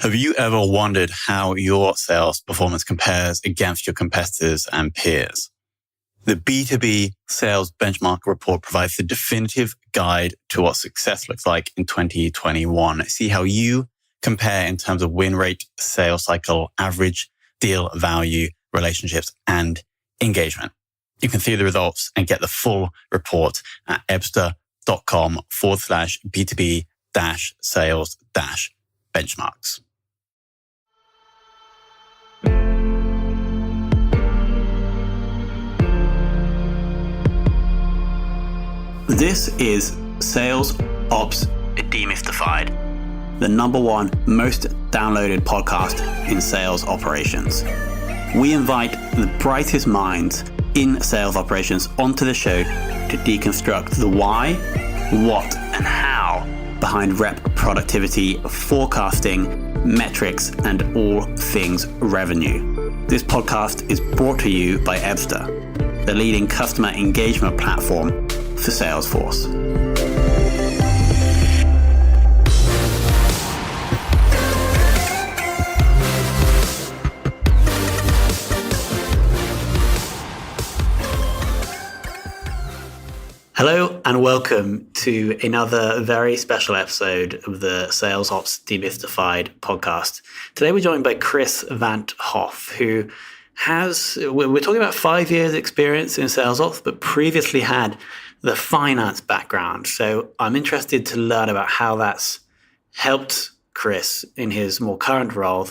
Have you ever wondered how your sales performance compares against your competitors and peers? The B2B Sales Benchmark Report provides the definitive guide to what success looks like in 2021. See how you compare in terms of win rate, sales cycle, average deal value, relationships, and engagement. You can see the results and get the full report at ebsta.com/B2B-sales-benchmarks. This is Sales Ops Demystified, the number one most downloaded podcast in sales operations. We invite the brightest minds in sales operations onto the show to deconstruct the why, what, and how behind rep productivity, forecasting, metrics, and all things revenue. This podcast is brought to you by Ebsta, the leading customer engagement platform for Salesforce. Hello and welcome to another very special episode of the Sales Ops Demystified podcast. Today we're joined by Chris Van't Hof, who we're talking about 5 years experience in sales ops, but previously had the finance background. So I'm interested to learn about how that's helped Chris in his more current role.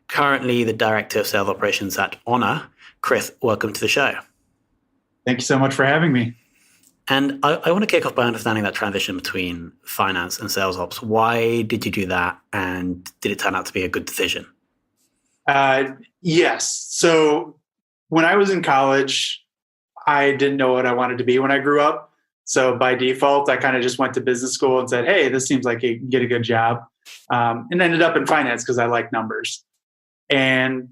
Currently the Director of Sales Operations at Honor. Chris, welcome to the show. Thank you so much for having me. And I want to kick off by understanding that transition between finance and sales ops. Why did you do that? And did it turn out to be a good decision? Yes. So when I was in college, I didn't know what I wanted to be when I grew up. So by default, I kind of just went to business school and said, hey, this seems like you can get a good job. And ended up in finance because I like numbers. And,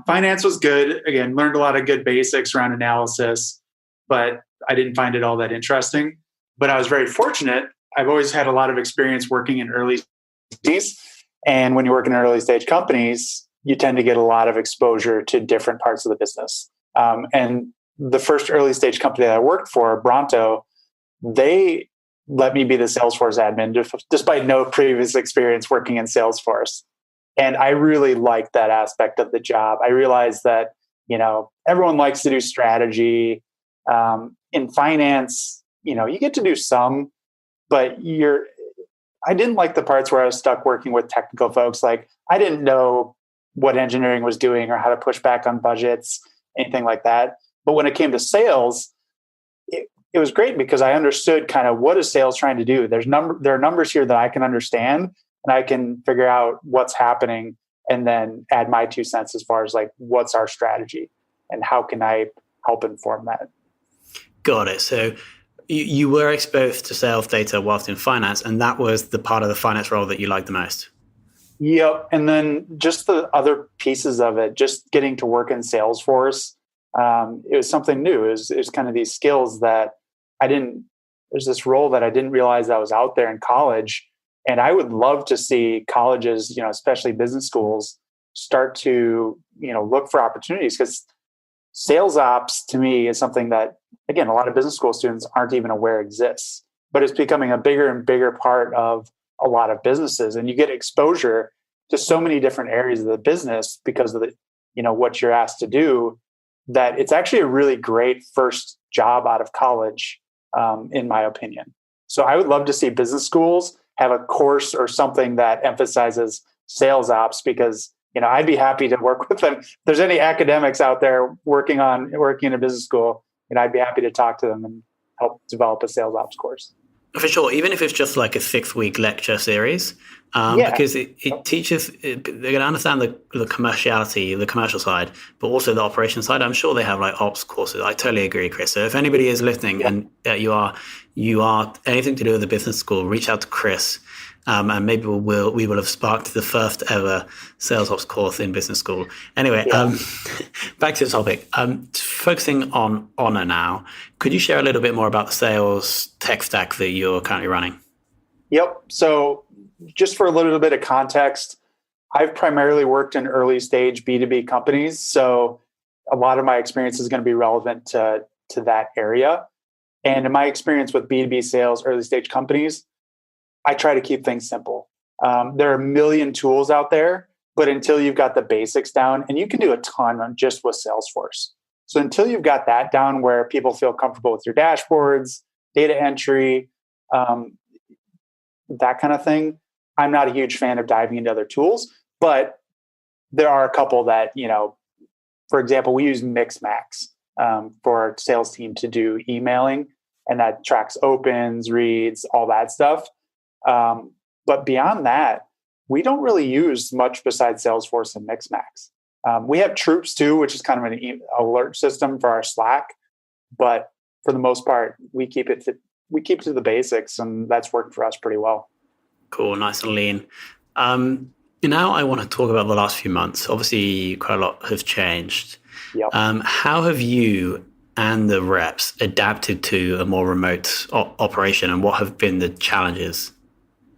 finance was good. Again, learned a lot of good basics around analysis, but I didn't find it all that interesting. But I was very fortunate. I've always had a lot of experience working in early stages. And when you work in early stage companies, you tend to get a lot of exposure to different parts of the business. And the first early stage company that I worked for, Bronto, they let me be the Salesforce admin despite no previous experience working in Salesforce. And I really liked that aspect of the job. I realized that, everyone likes to do strategy. In finance, you get to do some, but I didn't like the parts where I was stuck working with technical folks. Like I didn't know what engineering was doing or how to push back on budgets, anything like that. But when it came to sales, it was great because I understood kind of what is sales trying to do. There are numbers here that I can understand and I can figure out what's happening and then add my 2 cents as far as like, what's our strategy and how can I help inform that? Got it. So you were exposed to sales data whilst in finance, and that was the part of the finance role that you liked the most. Yep. And then just the other pieces of it, just getting to work in Salesforce, it was something new. It was kind of these skills that there's this role that I didn't realize that was out there in college. And I would love to see colleges, especially business schools, start to, look for opportunities because sales ops to me is something that, again, a lot of business school students aren't even aware exists, but it's becoming a bigger and bigger part of a lot of businesses. And you get exposure to so many different areas of the business because of what you're asked to do, that it's actually a really great first job out of college, in my opinion. So I would love to see business schools have a course or something that emphasizes sales ops because I'd be happy to work with them. If there's any academics out there working in a business school, I'd be happy to talk to them and help develop a sales ops course. For sure, even if it's just like a 6-week lecture series, because it teaches, they're going to understand the commerciality, the commercial side, but also the operation side. I'm sure they have like ops courses. I totally agree, Chris. So if anybody is listening and you are anything to do with the business school, reach out to Chris. And maybe we will have sparked the first ever sales ops course in business school. Anyway, back to the topic. Focusing on Honor now, could you share a little bit more about the sales tech stack that you're currently running? Yep. So just for a little bit of context, I've primarily worked in early stage B2B companies. So a lot of my experience is going to be relevant to that area. And in my experience with B2B sales, early stage companies, I try to keep things simple. There are a million tools out there, but until you've got the basics down, and you can do a ton on just with Salesforce. So until you've got that down where people feel comfortable with your dashboards, data entry, that kind of thing, I'm not a huge fan of diving into other tools. But there are a couple that, for example, we use Mixmax for our sales team to do emailing, and that tracks opens, reads, all that stuff. But beyond that, we don't really use much besides Salesforce and Mixmax. We have Troops too, which is kind of an alert system for our Slack. But for the most part, we keep it to the basics, and that's worked for us pretty well. Cool, nice and lean. Now I want to talk about the last few months. Obviously, quite a lot have changed. Yep. How have you and the reps adapted to a more remote operation, and what have been the challenges?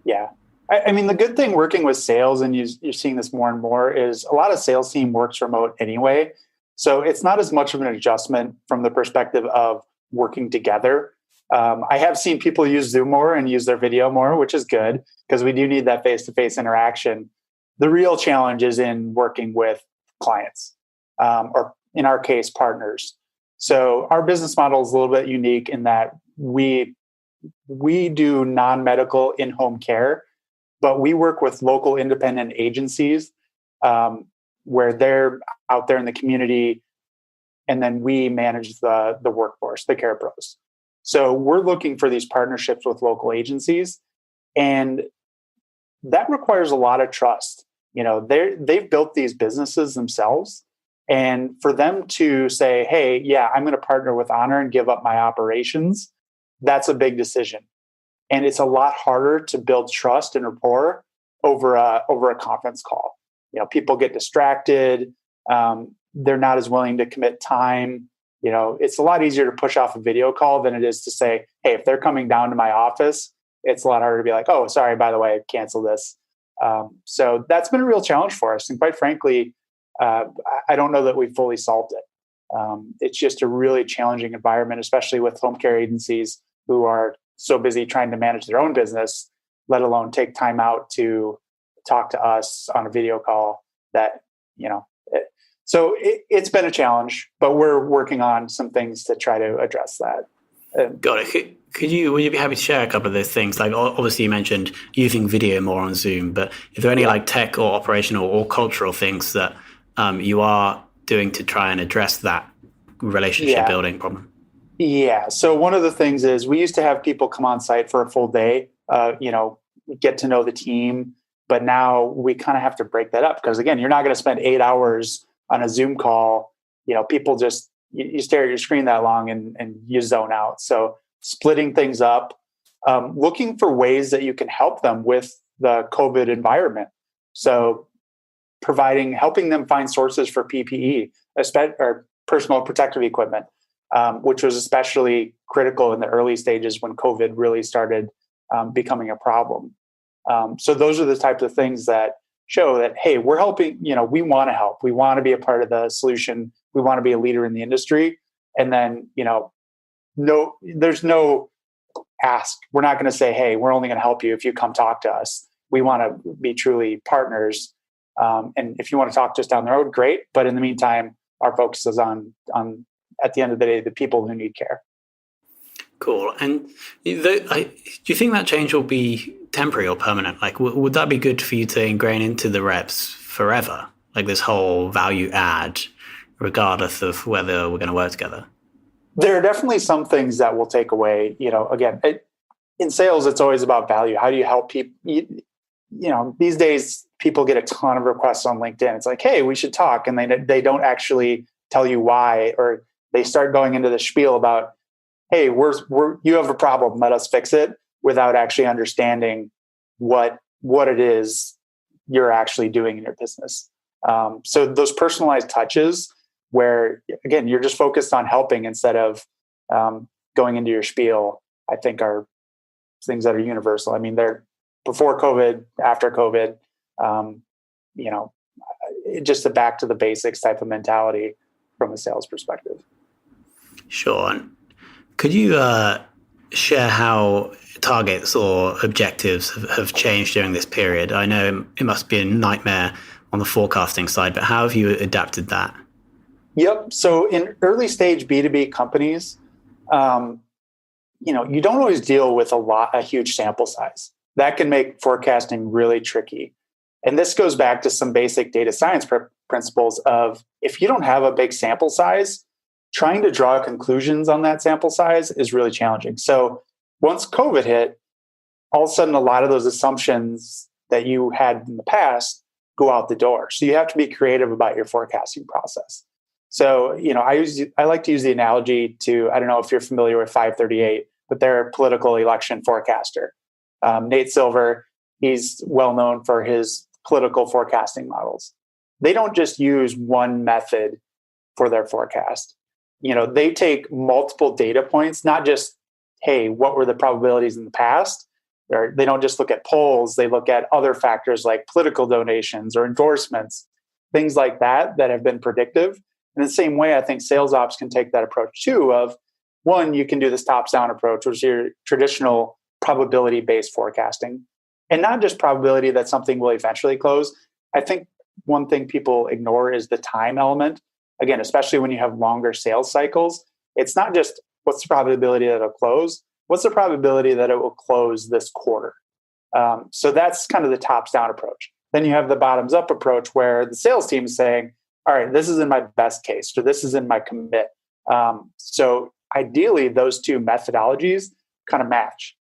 Yeah. I mean, the good thing working with sales, and you're seeing this more and more, is a lot of sales team works remote anyway. So it's not as much of an adjustment from the perspective of working together. I have seen people use Zoom more and use their video more, which is good because we do need that face-to-face interaction. The real challenge is in working with clients, or in our case, partners. So our business model is a little bit unique in that we do non-medical in-home care, but we work with local independent agencies where they're out there in the community, and then we manage the workforce, the care pros. So we're looking for these partnerships with local agencies, and that requires a lot of trust. They've built these businesses themselves, and for them to say, "Hey, yeah, I'm going to partner with Honor and give up my operations," that's a big decision. And it's a lot harder to build trust and rapport over a conference call. People get distracted. They're not as willing to commit time. It's a lot easier to push off a video call than it is to say, "Hey, if they're coming down to my office," it's a lot harder to be like, "Oh, sorry, by the way, cancel this." So that's been a real challenge for us. And quite frankly, I don't know that we've fully solved it. It's just a really challenging environment, especially with home care agencies who are so busy trying to manage their own business, let alone take time out to talk to us on a video call. So it's been a challenge, but we're working on some things to try to address that. Got it. Would you be happy to share a couple of those things? Like, obviously you mentioned using video more on Zoom, but is there any like tech or operational or cultural things that you are doing to try and address that relationship building problem? Yeah. So one of the things is we used to have people come on site for a full day, get to know the team. But now we kind of have to break that up because, again, you're not going to spend 8 hours on a Zoom call. People just, you stare at your screen that long and you zone out. So splitting things up, looking for ways that you can help them with the COVID environment. So helping them find sources for PPE, or personal protective equipment. Which was especially critical in the early stages when COVID really started becoming a problem. So those are the types of things that show that, hey, we're helping, we want to help. We want to be a part of the solution. We want to be a leader in the industry. And then, there's no ask. We're not going to say, hey, we're only going to help you if you come talk to us. We want to be truly partners. And if you want to talk to us down the road, great. But in the meantime, our focus is on at the end of the day, the people who need care. Cool. And do you think that change will be temporary or permanent? Like, would that be good for you to ingrain into the reps forever? Like this whole value add, regardless of whether we're going to work together? There are definitely some things that will take away, again, in sales, it's always about value. How do you help people? These days, people get a ton of requests on LinkedIn. It's like, hey, we should talk. And they don't actually tell you why, or they start going into the spiel about, hey, you have a problem, let us fix it, without actually understanding what it is you're actually doing in your business. So those personalized touches where, again, you're just focused on helping instead of going into your spiel, I think are things that are universal. I mean, they're before COVID, after COVID. just a back to the basics type of mentality from a sales perspective. Sure. And could you share how targets or objectives have changed during this period? I know it must be a nightmare on the forecasting side, but how have you adapted that? Yep. So in early stage B2B companies, you don't always deal with a huge sample size. That can make forecasting really tricky. And this goes back to some basic data science principles of, if you don't have a big sample size, trying to draw conclusions on that sample size is really challenging. So once COVID hit, all of a sudden, a lot of those assumptions that you had in the past go out the door. So you have to be creative about your forecasting process. So, I like to use the analogy to, I don't know if you're familiar with 538, but they're a political election forecaster. Nate Silver, he's well known for his political forecasting models. They don't just use one method for their forecast. They take multiple data points, not just, hey, what were the probabilities in the past? They don't just look at polls. They look at other factors like political donations or endorsements, things like that have been predictive. In the same way, I think sales ops can take that approach too of, one, you can do this top-down approach, which is your traditional probability-based forecasting. And not just probability that something will eventually close. I think one thing people ignore is the time element. Again, especially when you have longer sales cycles, it's not just what's the probability that it'll close, what's the probability that it will close this quarter? So that's kind of the tops-down approach. Then you have the bottoms-up approach where the sales team is saying, all right, this is in my best case, or this is in my commit. So ideally, those two methodologies kind of match.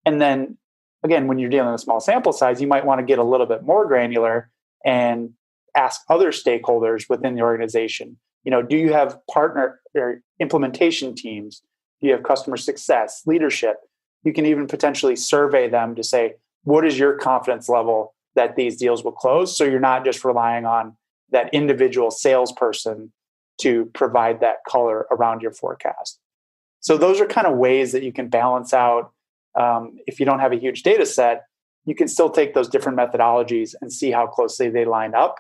And then, again, when you're dealing with a small sample size, you might want to get a little bit more granular and ask other stakeholders within the organization. Do you have partner or implementation teams? Do you have customer success, leadership? You can even potentially survey them to say, what is your confidence level that these deals will close? So you're not just relying on that individual salesperson to provide that color around your forecast. So those are kind of ways that you can balance out. If you don't have a huge data set, you can still take those different methodologies and see how closely they line up.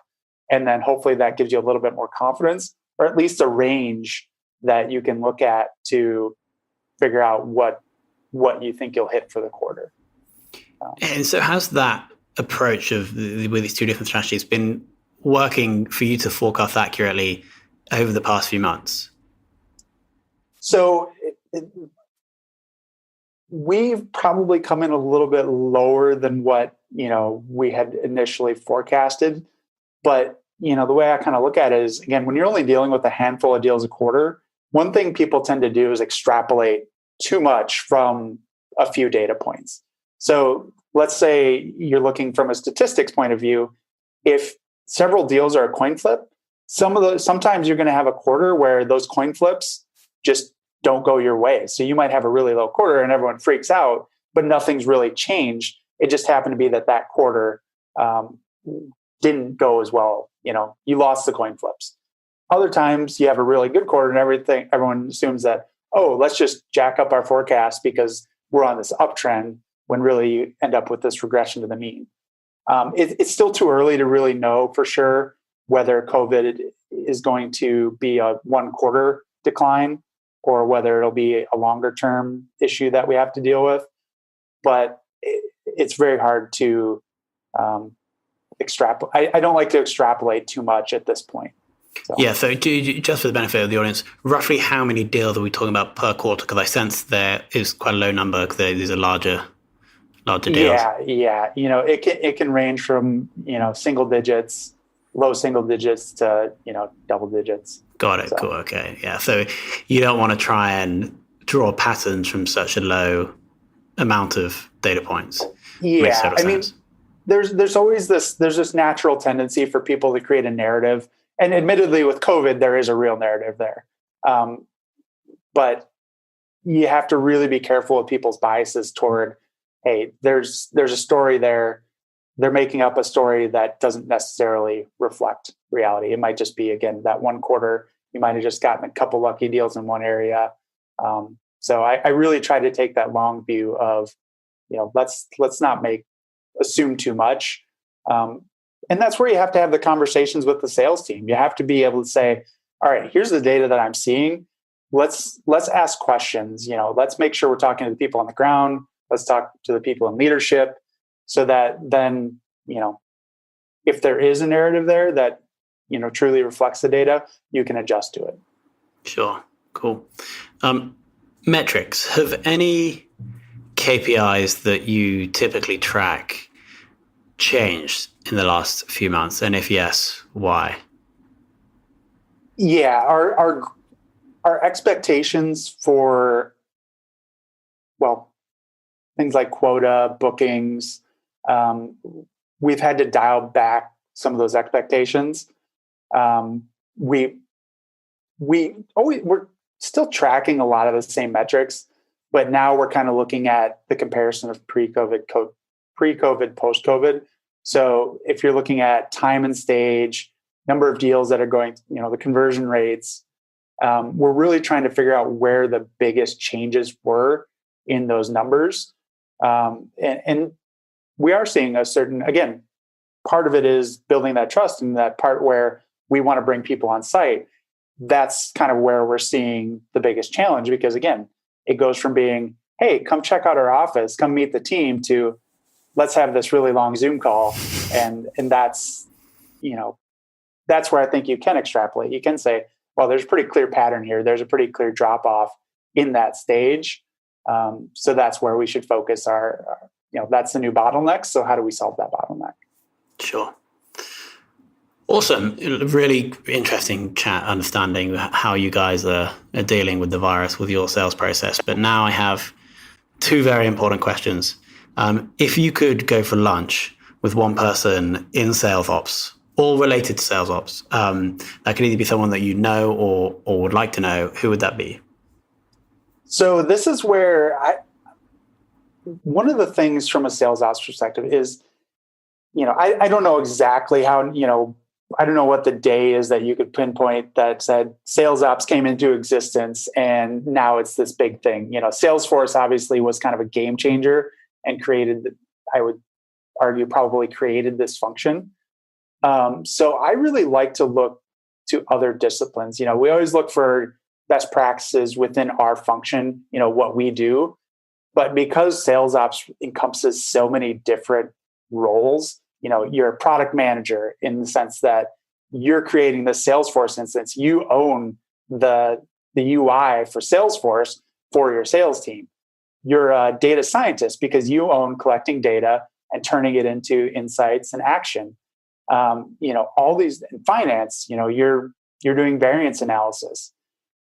And then hopefully that gives you a little bit more confidence, or at least a range that you can look at to figure out what you think you'll hit for the quarter. And so how's that approach with these two different strategies been working for you to forecast accurately over the past few months? So we've probably come in a little bit lower than what, we had initially forecasted. But, the way I kind of look at it is, again, when you're only dealing with a handful of deals a quarter, one thing people tend to do is extrapolate too much from a few data points. So let's say you're looking from a statistics point of view. If several deals are a coin flip, sometimes you're going to have a quarter where those coin flips just don't go your way. So you might have a really low quarter and everyone freaks out, but nothing's really changed. It just happened to be that quarter didn't go as well. You lost the coin flips. Other times you have a really good quarter and everyone assumes that, let's just jack up our forecast because we're on this uptrend, when really you end up with this regression to the mean. It's still too early to really know for sure whether COVID is going to be a 1 quarter decline or whether it'll be a longer term issue that we have to deal with. But it's very hard to extrapolate. I don't like to extrapolate too much at this point. So. Yeah, so just for the benefit of the audience, roughly how many deals are we talking about per quarter? Because I sense there is quite a low number because these are larger deals. Yeah. It can range from, single digits, low single digits to, double digits. Got it. So. Cool. Okay. Yeah. So you don't want to try and draw patterns from such a low amount of data points. Yeah. I mean, there's always this natural tendency for people to create a narrative. And admittedly, with COVID, there is a real narrative there. But you have to really be careful with people's biases toward, hey, there's a story there. They're making up a story that doesn't necessarily reflect reality. It might just be, again, that 1 quarter, you might have just gotten a couple lucky deals in one area. So I really try to take that long view of, let's not assume too much. And that's where you have to have the conversations with the sales team. You have to be able to say, all right, here's the data that I'm seeing. Let's ask questions. Let's make sure we're talking to the people on the ground. Let's talk to the people in leadership, so that then, if there is a narrative there that, truly reflects the data, you can adjust to it. Sure. Cool. Metrics. Have any KPIs that you typically track changed in the last few months? And if yes, why? Yeah, our expectations for, things like quota, bookings, we've had to dial back some of those expectations. We're still tracking a lot of the same metrics, but now we're kind of looking at the comparison of pre-COVID, post-COVID. So if you're looking at time and stage, number of deals that are going, the conversion rates, we're really trying to figure out where the biggest changes were in those numbers. And we are seeing a certain, again, part of it is building that trust, and that part where we want to bring people on site. That's kind of where we're seeing the biggest challenge, because again, it goes from being, hey, come check out our office, come meet the team, to let's have this really long Zoom call. And that's, that's where I think you can extrapolate. You can say, well, there's a pretty clear pattern here. There's a pretty clear drop off in that stage. So that's where we should focus that's the new bottleneck. So how do we solve that bottleneck? Sure. Awesome. Really interesting chat, understanding how you guys are dealing with the virus with your sales process. But now I have two very important questions. If you could go for lunch with one person in sales ops, all related to sales ops, that could either be someone that you know or would like to know, who would that be? So this is where one of the things from a sales ops perspective is, I don't know exactly how, I don't know what the day is that you could pinpoint that said sales ops came into existence and now it's this big thing. Salesforce obviously was kind of a game changer and I would argue, probably created this function. So I really like to look to other disciplines. We always look for best practices within our function, what we do. But because sales ops encompasses so many different roles, you're a product manager in the sense that you're creating the Salesforce instance. You own the UI for Salesforce for your sales team. You're a data scientist because you own collecting data and turning it into insights and action. All these in finance, you're doing variance analysis.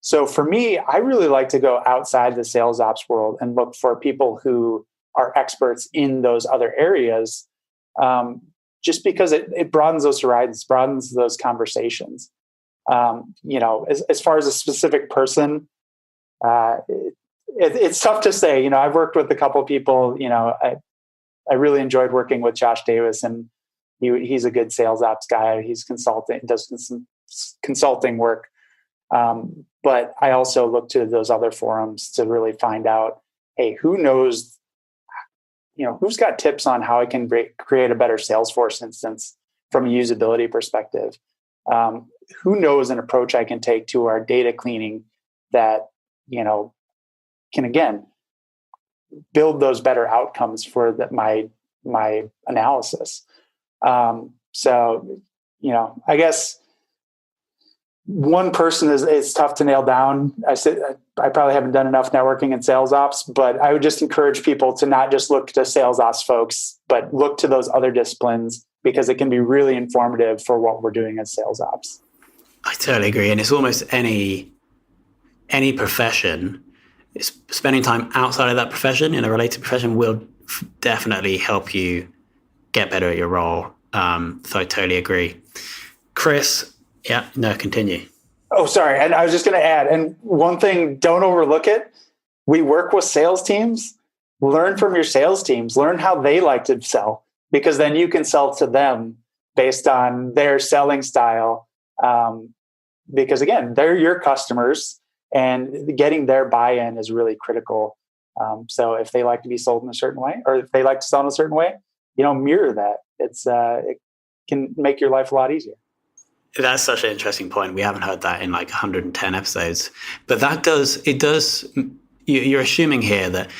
So for me, I really like to go outside the sales ops world and look for people who are experts in those other areas, just because it broadens those horizons, broadens those conversations. As far as a specific person, it's tough to say. I've worked with a couple of people. I really enjoyed working with Josh Davis, and he's a good sales ops guy. He's consulting, does some consulting work. But I also look to those other forums to really find out, hey, who knows, who's got tips on how I can create a better Salesforce instance from a usability perspective? Who knows an approach I can take to our data cleaning that, can again build those better outcomes for my analysis. So, I guess one person is tough to nail down. I probably haven't done enough networking in sales ops, but I would just encourage people to not just look to sales ops folks, but look to those other disciplines, because it can be really informative for what we're doing as sales ops. I totally agree. And it's almost any profession. Spending time outside of that profession in a related profession will definitely help you get better at your role. So I totally agree. Chris, continue. Oh, sorry. And I was just going to add, and one thing, don't overlook it. We work with sales teams. Learn from your sales teams. Learn how they like to sell, because then you can sell to them based on their selling style. Because again, they're your customers, and getting their buy-in is really critical. So if they like to be sold in a certain way, or if they like to sell in a certain way, mirror that. It can make your life a lot easier. That's such an interesting point. We haven't heard that in like 110 episodes. But you're assuming here that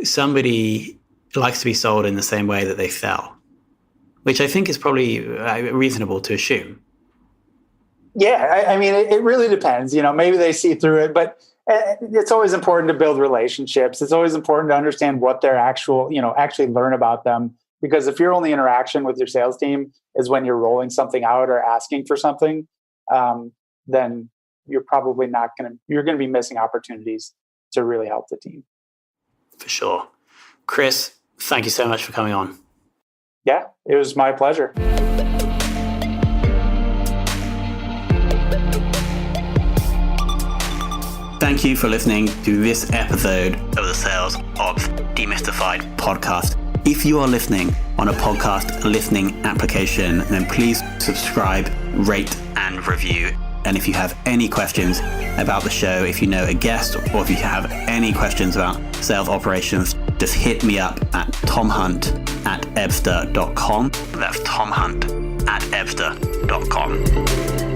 somebody likes to be sold in the same way that they sell, which I think is probably reasonable to assume. Yeah, I mean, it really depends. Maybe they see through it, but it's always important to build relationships. It's always important to understand what they're actually learn about them. Because if your only interaction with your sales team is when you're rolling something out or asking for something, then you're probably you're going to be missing opportunities to really help the team. For sure. Chris, thank you so much for coming on. Yeah, it was my pleasure. Thank you for listening to this episode of the Sales Ops Demystified podcast. If you are listening on a podcast listening application, then please subscribe, rate, and review. And if you have any questions about the show, if you know a guest, or if you have any questions about sales operations, just hit me up at tomhunt@ebster.com. That's tomhunt@ebster.com.